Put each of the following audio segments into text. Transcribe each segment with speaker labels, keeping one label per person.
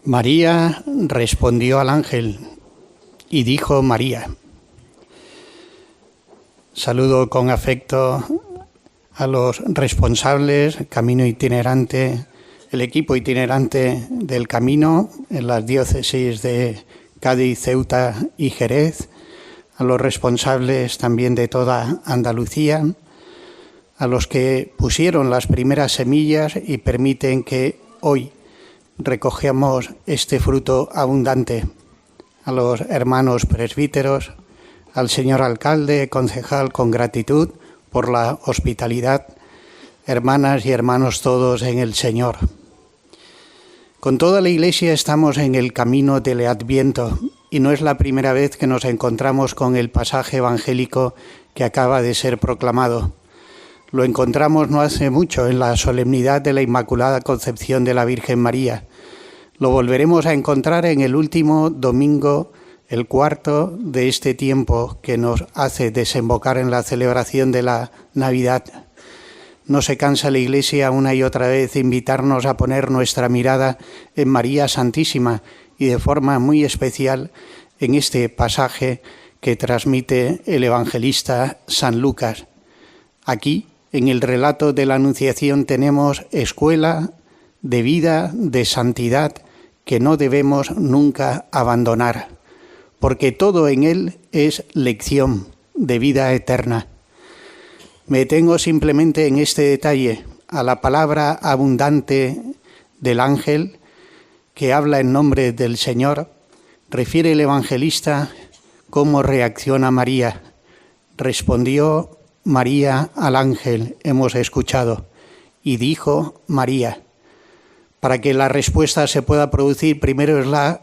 Speaker 1: María respondió al ángel y dijo María. Saludo con afecto a los responsables, Camino Itinerante, el equipo itinerante del Camino en las diócesis de Cádiz, Ceuta y Jerez, a los responsables también de toda Andalucía, a los que pusieron las primeras semillas y permiten que hoy recogemos este fruto abundante, a los hermanos presbíteros, al señor alcalde, concejal, con gratitud por la hospitalidad, hermanas y hermanos todos en el Señor. Con toda la Iglesia estamos en el camino del Adviento y no es la primera vez que nos encontramos con el pasaje evangélico que acaba de ser proclamado. Lo encontramos no hace mucho en la solemnidad de la Inmaculada Concepción de la Virgen María. Lo volveremos a encontrar en el último domingo, el cuarto de este tiempo que nos hace desembocar en la celebración de la Navidad. No se cansa la Iglesia una y otra vez de invitarnos a poner nuestra mirada en María Santísima y de forma muy especial en este pasaje que transmite el evangelista San Lucas. Aquí, en el relato de la Anunciación, tenemos escuela de vida, de santidad, que no debemos nunca abandonar, porque todo en él es lección de vida eterna. Me detengo simplemente en este detalle, a la palabra abundante del ángel que habla en nombre del Señor. Refiere el evangelista cómo reacciona María. Respondió María al ángel, hemos escuchado, y dijo María. Para que la respuesta se pueda producir, primero es la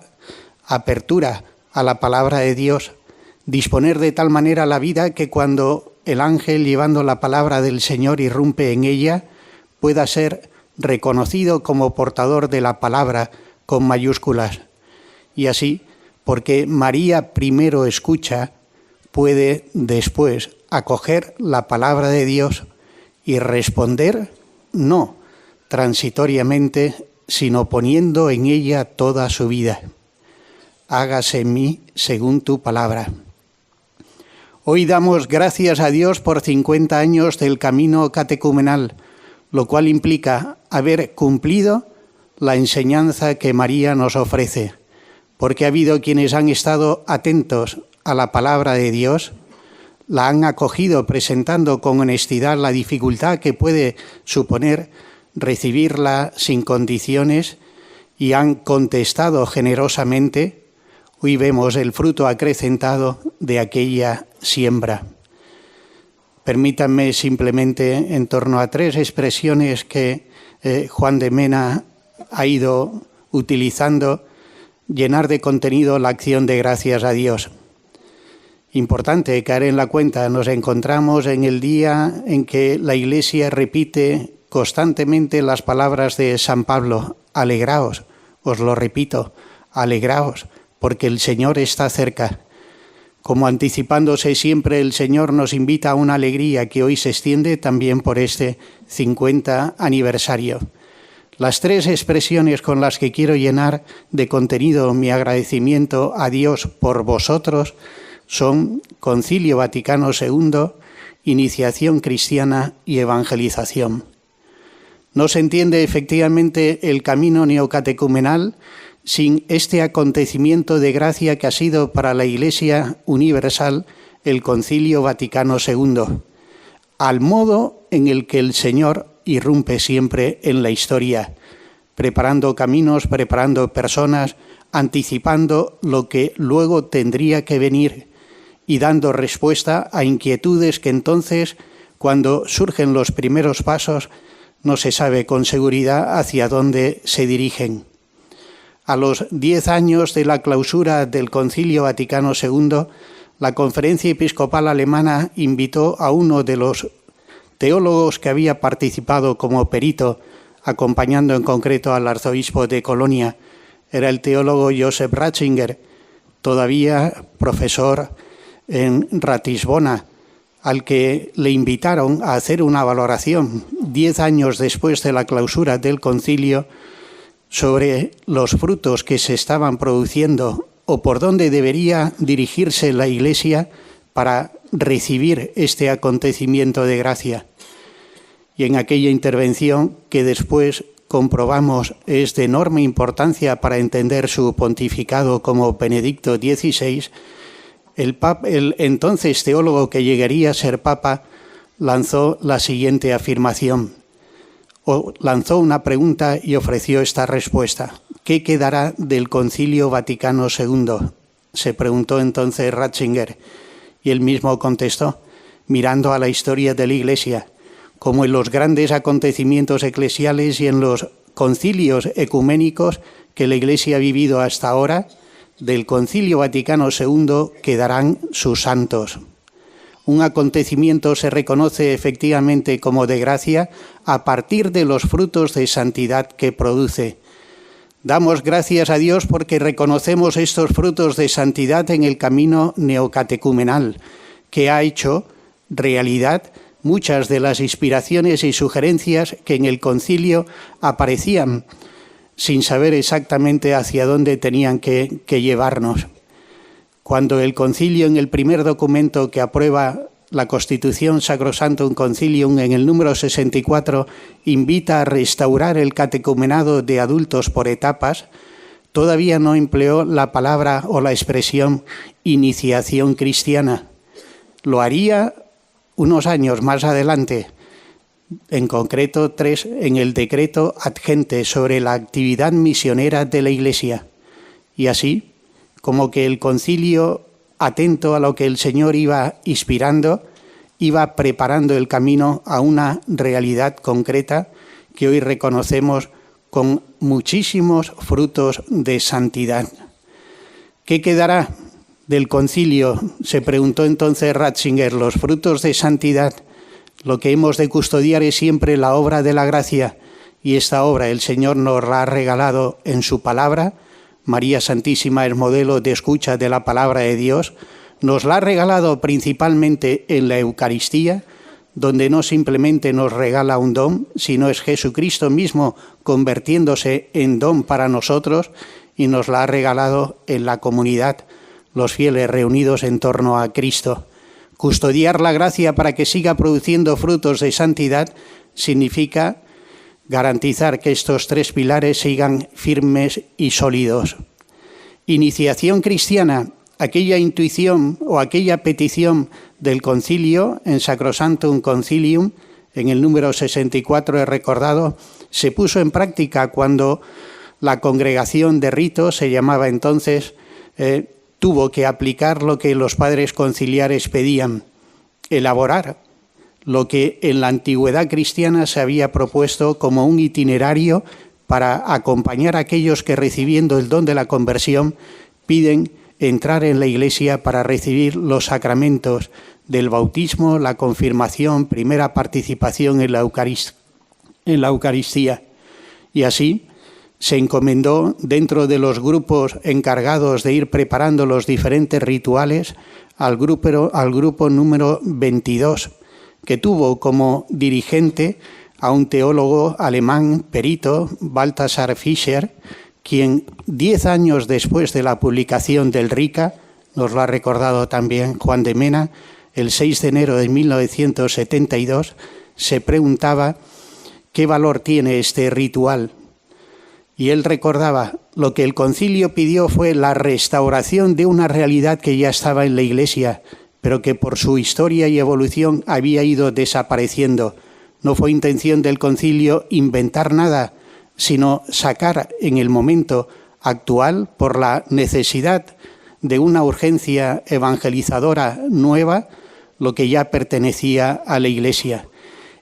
Speaker 1: apertura a la palabra de Dios, disponer de tal manera la vida que cuando el ángel, llevando la palabra del Señor, irrumpe en ella, pueda ser reconocido como portador de la palabra con mayúsculas. Y así, porque María primero escucha, puede después acoger la palabra de Dios y responder, no transitoriamente, sino poniendo en ella toda su vida. Hágase en mí según tu palabra. Hoy damos gracias a Dios por 50 años del camino catecumenal, lo cual implica haber cumplido la enseñanza que María nos ofrece, porque ha habido quienes han estado atentos a la palabra de Dios, la han acogido presentando con honestidad la dificultad que puede suponer recibirla sin condiciones y han contestado generosamente. Hoy vemos el fruto acrecentado de aquella siembra. Permítanme simplemente, en torno a 3 expresiones que Juan de Mena ha ido utilizando, llenar de contenido la acción de gracias a Dios. Importante caer en la cuenta, nos encontramos en el día en que la Iglesia repite constantemente las palabras de San Pablo: alegraos, os lo repito, alegraos, porque el Señor está cerca. Como anticipándose siempre, el Señor nos invita a una alegría que hoy se extiende también por este 50 aniversario. Las 3 expresiones con las que quiero llenar de contenido mi agradecimiento a Dios por vosotros son Concilio Vaticano II, iniciación cristiana y evangelización. No se entiende efectivamente el camino neocatecumenal sin este acontecimiento de gracia que ha sido para la Iglesia universal el Concilio Vaticano II, al modo en el que el Señor irrumpe siempre en la historia, preparando caminos, preparando personas, anticipando lo que luego tendría que venir y dando respuesta a inquietudes que entonces, cuando surgen los primeros pasos, no se sabe con seguridad hacia dónde se dirigen. A los 10 años de la clausura del Concilio Vaticano II, la Conferencia Episcopal Alemana invitó a uno de los teólogos que había participado como perito, acompañando en concreto al arzobispo de Colonia. Era el teólogo Joseph Ratzinger, todavía profesor en Ratisbona, al que le invitaron a hacer una valoración 10 años después de la clausura del concilio sobre los frutos que se estaban produciendo o por dónde debería dirigirse la Iglesia para recibir este acontecimiento de gracia. Y en aquella intervención, que después comprobamos es de enorme importancia para entender su pontificado como Benedicto XVI, el entonces teólogo que llegaría a ser Papa lanzó la siguiente afirmación, o lanzó una pregunta y ofreció esta respuesta. ¿Qué quedará del Concilio Vaticano II? Se preguntó entonces Ratzinger, y él mismo contestó, mirando a la historia de la Iglesia, como en los grandes acontecimientos eclesiales y en los concilios ecuménicos que la Iglesia ha vivido hasta ahora, del Concilio Vaticano II quedarán sus santos. Un acontecimiento se reconoce efectivamente como de gracia a partir de los frutos de santidad que produce. Damos gracias a Dios porque reconocemos estos frutos de santidad en el camino neocatecumenal, que ha hecho realidad muchas de las inspiraciones y sugerencias que en el concilio aparecían sin saber exactamente hacia dónde tenían que llevarnos. Cuando el concilio, en el primer documento que aprueba la Constitución Sacrosanctum Concilium, en el número 64, invita a restaurar el catecumenado de adultos por etapas, todavía no empleó la palabra o la expresión iniciación cristiana. Lo haría unos años más adelante, en concreto 3, en el decreto ad gentes sobre la actividad misionera de la Iglesia. Y así, como que el concilio, atento a lo que el Señor iba inspirando, iba preparando el camino a una realidad concreta que hoy reconocemos con muchísimos frutos de santidad. ¿Qué quedará del concilio? Se preguntó entonces Ratzinger. Los frutos de santidad. Lo que hemos de custodiar es siempre la obra de la gracia, y esta obra el Señor nos la ha regalado en su palabra. María Santísima es modelo de escucha de la palabra de Dios. Nos la ha regalado principalmente en la Eucaristía, donde no simplemente nos regala un don, sino es Jesucristo mismo convirtiéndose en don para nosotros, y nos la ha regalado en la comunidad, los fieles reunidos en torno a Cristo. Custodiar la gracia para que siga produciendo frutos de santidad significa garantizar que estos 3 pilares sigan firmes y sólidos. Iniciación cristiana, aquella intuición o aquella petición del concilio en Sacrosanctum Concilium, en el número 64 he recordado, se puso en práctica cuando la congregación de rito, se llamaba entonces, tuvo que aplicar lo que los padres conciliares pedían, elaborar lo que en la antigüedad cristiana se había propuesto como un itinerario para acompañar a aquellos que, recibiendo el don de la conversión, piden entrar en la Iglesia para recibir los sacramentos del bautismo, la confirmación, primera participación en la Eucaristía. Y así se encomendó, dentro de los grupos encargados de ir preparando los diferentes rituales, al grupo número 22, que tuvo como dirigente a un teólogo alemán, perito, Balthasar Fischer, quien 10 años después de la publicación del Rica, nos lo ha recordado también Juan de Mena, el 6 de enero de 1972, se preguntaba qué valor tiene este ritual. Y él recordaba, lo que el concilio pidió fue la restauración de una realidad que ya estaba en la Iglesia, pero que por su historia y evolución había ido desapareciendo. No fue intención del concilio inventar nada, sino sacar en el momento actual, por la necesidad de una urgencia evangelizadora nueva, lo que ya pertenecía a la Iglesia.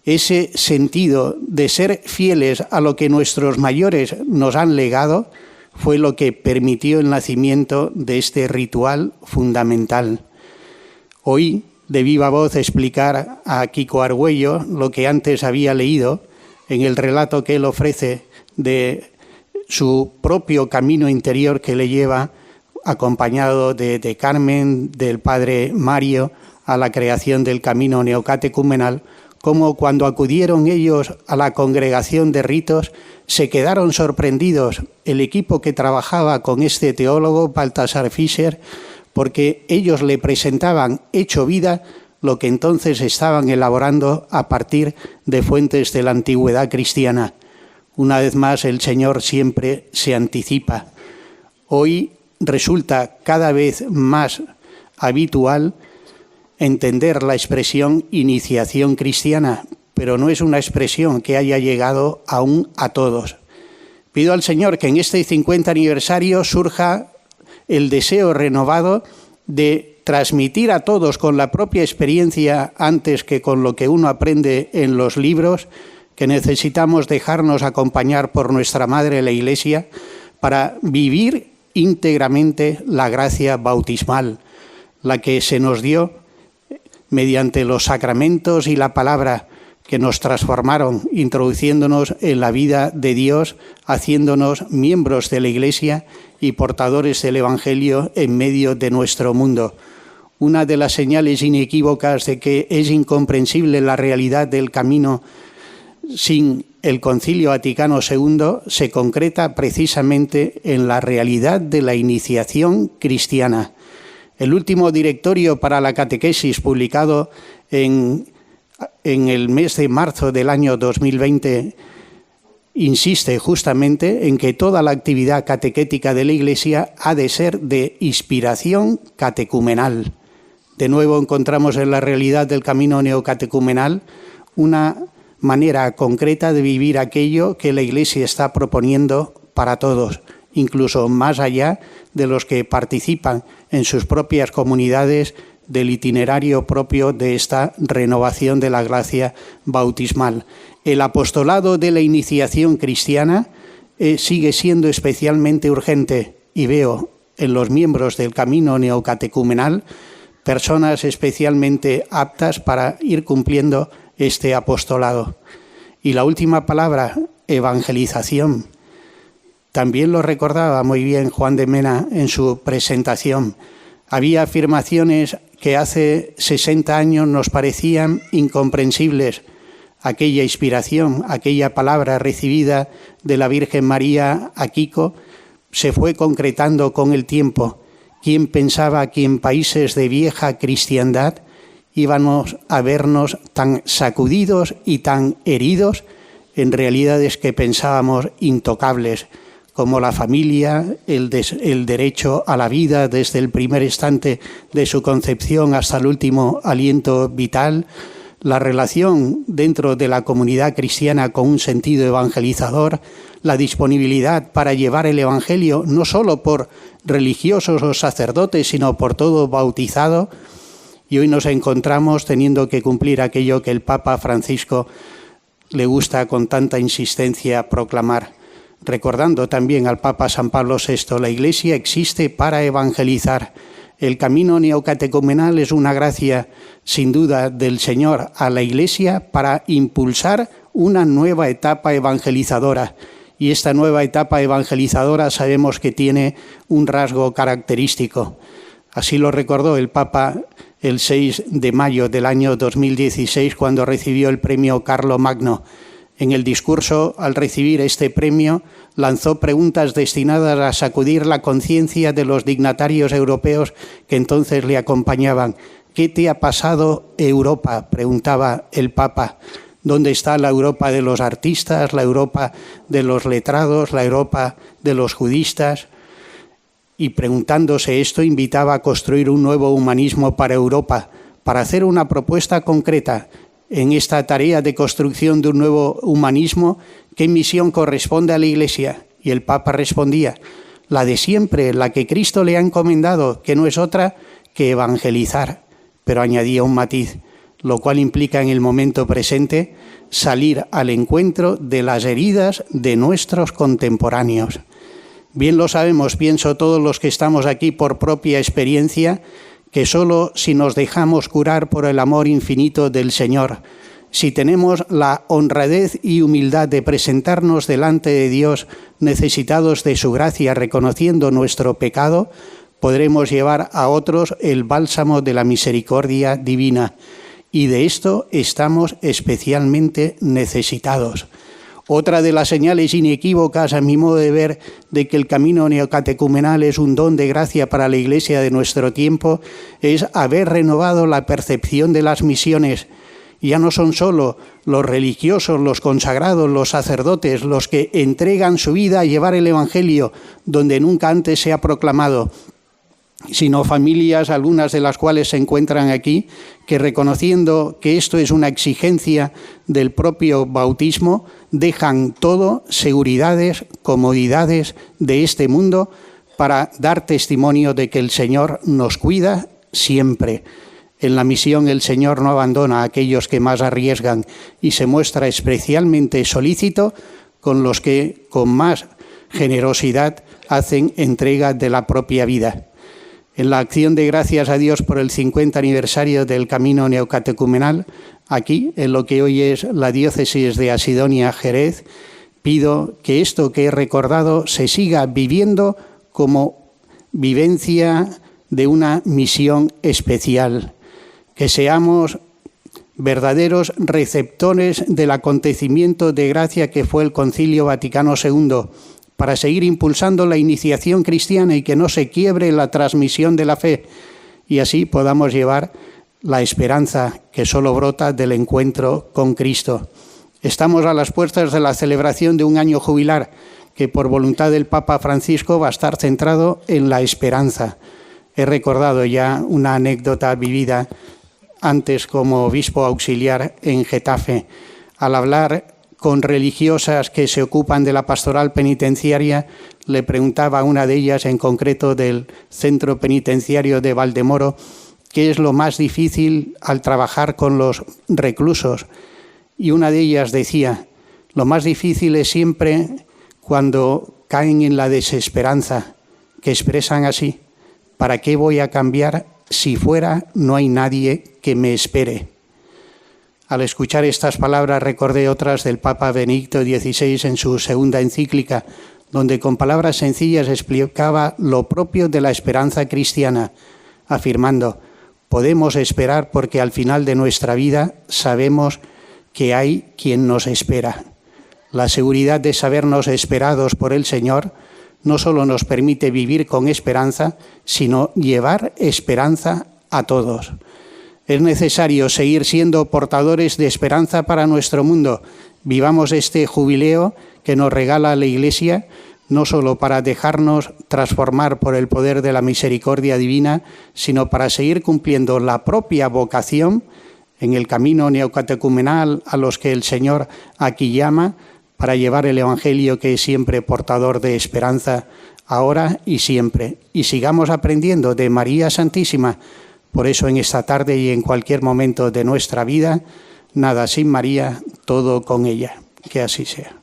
Speaker 1: Ese sentido de ser fieles a lo que nuestros mayores nos han legado fue lo que permitió el nacimiento de este ritual fundamental. Oí de viva voz explicar a Kiko Argüello lo que antes había leído en el relato que él ofrece de su propio camino interior que le lleva, acompañado de Carmen, del padre Mario, a la creación del camino neocatecumenal, cómo cuando acudieron ellos a la congregación de ritos se quedaron sorprendidos el equipo que trabajaba con este teólogo, Baltasar Fischer, porque ellos le presentaban hecho vida lo que entonces estaban elaborando a partir de fuentes de la antigüedad cristiana. Una vez más, el Señor siempre se anticipa. Hoy resulta cada vez más habitual entender la expresión iniciación cristiana, pero no es una expresión que haya llegado aún a todos. Pido al Señor que en este 50 aniversario surja el deseo renovado de transmitir a todos con la propia experiencia antes que con lo que uno aprende en los libros, que necesitamos dejarnos acompañar por nuestra Madre la Iglesia para vivir íntegramente la gracia bautismal, la que se nos dio mediante los sacramentos y la palabra que nos transformaron, introduciéndonos en la vida de Dios, haciéndonos miembros de la Iglesia y portadores del Evangelio en medio de nuestro mundo. Una de las señales inequívocas de que es incomprensible la realidad del camino sin el Concilio Vaticano II se concreta precisamente en la realidad de la iniciación cristiana. El último directorio para la catequesis, publicado en el mes de marzo del año 2020, insiste justamente en que toda la actividad catequética de la Iglesia ha de ser de inspiración catecumenal. De nuevo encontramos en la realidad del camino neocatecumenal una manera concreta de vivir aquello que la Iglesia está proponiendo para todos, incluso más allá de los que participan en sus propias comunidades del itinerario propio de esta renovación de la gracia bautismal. El apostolado de la iniciación cristiana sigue siendo especialmente urgente y veo en los miembros del camino neocatecumenal personas especialmente aptas para ir cumpliendo este apostolado. Y la última palabra, evangelización. También lo recordaba muy bien Juan de Mena en su presentación. Había afirmaciones que hace 60 años nos parecían incomprensibles. Aquella inspiración, aquella palabra recibida de la Virgen María a Kiko, se fue concretando con el tiempo. ¿Quién pensaba que en países de vieja cristiandad íbamos a vernos tan sacudidos y tan heridos en realidades que pensábamos intocables, como la familia, el derecho a la vida desde el primer instante de su concepción hasta el último aliento vital, la relación dentro de la comunidad cristiana con un sentido evangelizador, la disponibilidad para llevar el Evangelio no solo por religiosos o sacerdotes, sino por todo bautizado. Y hoy nos encontramos teniendo que cumplir aquello que el Papa Francisco le gusta con tanta insistencia proclamar. Recordando también al Papa San Pablo VI, la Iglesia existe para evangelizar. El camino neocatecumenal es una gracia, sin duda, del Señor a la Iglesia para impulsar una nueva etapa evangelizadora. Y esta nueva etapa evangelizadora sabemos que tiene un rasgo característico. Así lo recordó el Papa el 6 de mayo del año 2016, cuando recibió el premio Carlomagno. En el discurso, al recibir este premio, lanzó preguntas destinadas a sacudir la conciencia de los dignatarios europeos que entonces le acompañaban. ¿Qué te ha pasado, Europa?, preguntaba el Papa. ¿Dónde está la Europa de los artistas, la Europa de los letrados, la Europa de los judistas? Y preguntándose esto, invitaba a construir un nuevo humanismo para Europa, para hacer una propuesta concreta. En esta tarea de construcción de un nuevo humanismo, ¿qué misión corresponde a la Iglesia? Y el Papa respondía, la de siempre, la que Cristo le ha encomendado, que no es otra que evangelizar. Pero añadía un matiz, lo cual implica en el momento presente salir al encuentro de las heridas de nuestros contemporáneos. Bien lo sabemos, pienso todos los que estamos aquí por propia experiencia, que solo si nos dejamos curar por el amor infinito del Señor, si tenemos la honradez y humildad de presentarnos delante de Dios necesitados de su gracia, reconociendo nuestro pecado, podremos llevar a otros el bálsamo de la misericordia divina. y de esto estamos especialmente necesitados. Otra de las señales inequívocas, a mi modo de ver, de que el camino neocatecumenal es un don de gracia para la Iglesia de nuestro tiempo, es haber renovado la percepción de las misiones. Ya no son solo los religiosos, los consagrados, los sacerdotes, los que entregan su vida a llevar el Evangelio donde nunca antes se ha proclamado, sino familias, algunas de las cuales se encuentran aquí, que reconociendo que esto es una exigencia del propio bautismo, dejan todo, seguridades, comodidades de este mundo, para dar testimonio de que el Señor nos cuida siempre. En la misión el Señor no abandona a aquellos que más arriesgan y se muestra especialmente solícito con los que con más generosidad hacen entrega de la propia vida. En la acción de gracias a Dios por el 50 aniversario del Camino Neocatecumenal, aquí, en lo que hoy es la diócesis de Asidonia-Jerez, pido que esto que he recordado se siga viviendo como vivencia de una misión especial, que seamos verdaderos receptores del acontecimiento de gracia que fue el Concilio Vaticano II, para seguir impulsando la iniciación cristiana y que no se quiebre la transmisión de la fe, y así podamos llevar la esperanza que solo brota del encuentro con Cristo. Estamos a las puertas de la celebración de un año jubilar que por voluntad del Papa Francisco va a estar centrado en la esperanza. He recordado ya una anécdota vivida antes como obispo auxiliar en Getafe. Al hablar con religiosas que se ocupan de la pastoral penitenciaria, le preguntaba a una de ellas, en concreto del centro penitenciario de Valdemoro, qué es lo más difícil al trabajar con los reclusos. Y una de ellas decía, lo más difícil es siempre cuando caen en la desesperanza, que expresan así, ¿para qué voy a cambiar si fuera no hay nadie que me espere? Al escuchar estas palabras recordé otras del Papa Benedicto XVI en su segunda encíclica, donde con palabras sencillas explicaba lo propio de la esperanza cristiana, afirmando, podemos esperar porque al final de nuestra vida sabemos que hay quien nos espera. La seguridad de sabernos esperados por el Señor no solo nos permite vivir con esperanza, sino llevar esperanza a todos. Es necesario seguir siendo portadores de esperanza para nuestro mundo. Vivamos este jubileo que nos regala la Iglesia, no solo para dejarnos transformar por el poder de la misericordia divina, sino para seguir cumpliendo la propia vocación en el camino neocatecumenal a los que el Señor aquí llama, para llevar el Evangelio que es siempre portador de esperanza, ahora y siempre. Y sigamos aprendiendo de María Santísima. Por eso en esta tarde y en cualquier momento de nuestra vida, nada sin María, todo con ella. Que así sea.